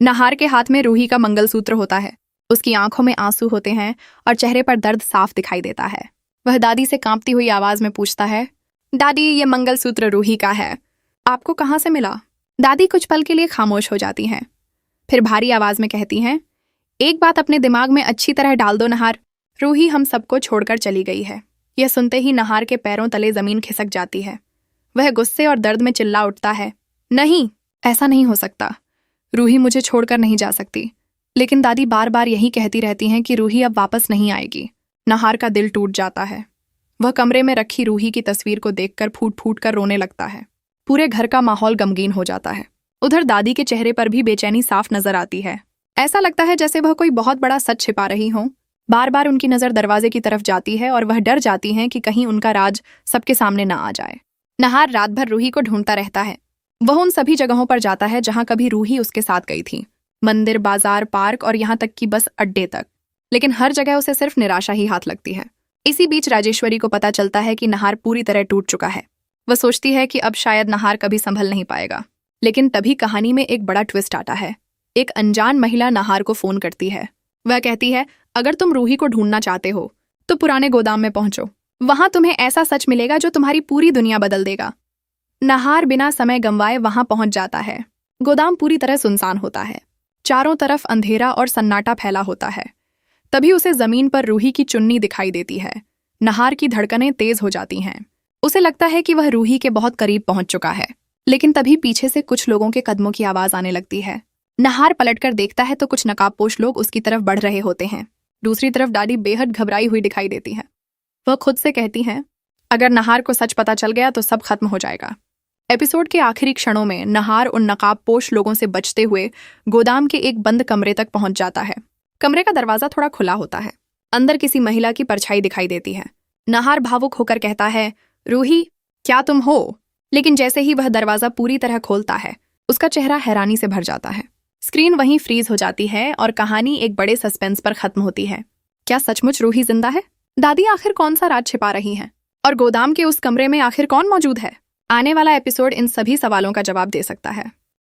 नहार के हाथ में रूही का मंगलसूत्र होता है। उसकी आंखों में आंसू होते हैं और चेहरे पर दर्द साफ दिखाई देता है। वह दादी से कांपती हुई आवाज में पूछता है, दादी ये मंगलसूत्र रूही का है, आपको कहाँ से मिला? दादी कुछ पल के लिए खामोश हो जाती हैं, फिर भारी आवाज में कहती हैं, एक बात अपने दिमाग में अच्छी तरह डाल दो नहार, रूही हम सबको छोड़कर चली गई है। यह सुनते ही नहार के पैरों तले जमीन खिसक जाती है। वह गुस्से और दर्द में चिल्ला उठता है, नहीं, ऐसा नहीं हो सकता, रूही मुझे छोड़कर नहीं जा सकती। लेकिन दादी बार बार यही कहती रहती हैं कि रूही अब वापस नहीं आएगी। नहार का दिल टूट जाता है। वह कमरे में रखी रूही की तस्वीर को देखकर फूट फूट कर रोने लगता है। पूरे घर का माहौल गमगीन हो जाता है। उधर दादी के चेहरे पर भी बेचैनी साफ नजर आती है। ऐसा लगता है जैसे वह कोई बहुत बड़ा सच छिपा रही हो। बार बार उनकी नजर दरवाजे की तरफ जाती है और वह डर जाती हैं कि कहीं उनका राज सबके सामने न आ जाए। नहार रात भर रूही को ढूंढता रहता है। वह उन सभी जगहों पर जाता है जहां कभी रूही उसके साथ गई थी, मंदिर, बाजार, पार्क और यहाँ तक कि बस अड्डे तक। लेकिन हर जगह उसे सिर्फ निराशा ही हाथ लगती है। इसी बीच राजेश्वरी को पता चलता है कि नहार पूरी तरह टूट चुका है। वह सोचती है कि अब शायद नहार कभी संभल नहीं पाएगा। लेकिन तभी कहानी में एक बड़ा ट्विस्ट आता है। एक अनजान महिला नहार को फोन करती है। वह कहती है, अगर तुम रूही को ढूंढना चाहते हो तो पुराने गोदाम में पहुंचो, वहां तुम्हें ऐसा सच मिलेगा जो तुम्हारी पूरी दुनिया बदल देगा। नहार बिना समय गंवाए वहां पहुंच जाता है। गोदाम पूरी तरह सुनसान होता है। चारों तरफ अंधेरा और सन्नाटा फैला होता है। तभी उसे जमीन पर रूही की चुन्नी दिखाई देती है। नहार की धड़कनें तेज हो जाती हैं। उसे लगता है कि वह रूही के बहुत करीब पहुंच चुका है। लेकिन तभी पीछे से कुछ लोगों के कदमों की आवाज आने लगती है। नहार पलटकर देखता है तो कुछ नकाबपोश लोग उसकी तरफ बढ़ रहे होते हैं। दूसरी तरफ दादी बेहद घबराई हुई दिखाई देती है। वह खुद से कहती हैं, अगर नहार को सच पता चल गया तो सब खत्म हो जाएगा। एपिसोड के आखिरी क्षणों में नहार उन नकाबपोश लोगों से बचते हुए गोदाम के एक बंद कमरे तक पहुंच जाता है। कमरे का दरवाजा थोड़ा खुला होता है। अंदर किसी महिला की परछाई दिखाई देती है। नहार भावुक होकर कहता है, रूही, क्या तुम हो? लेकिन जैसे ही वह दरवाजा पूरी तरह खोलता है, उसका चेहरा हैरानी से भर जाता है। स्क्रीन वहीं फ्रीज हो जाती है और कहानी एक बड़े सस्पेंस पर खत्म होती है। क्या सचमुच रूही जिंदा है? दादी आखिर कौन सा राज छिपा रही हैं? और गोदाम के उस कमरे में आखिर कौन मौजूद है? आने वाला एपिसोड इन सभी सवालों का जवाब दे सकता है।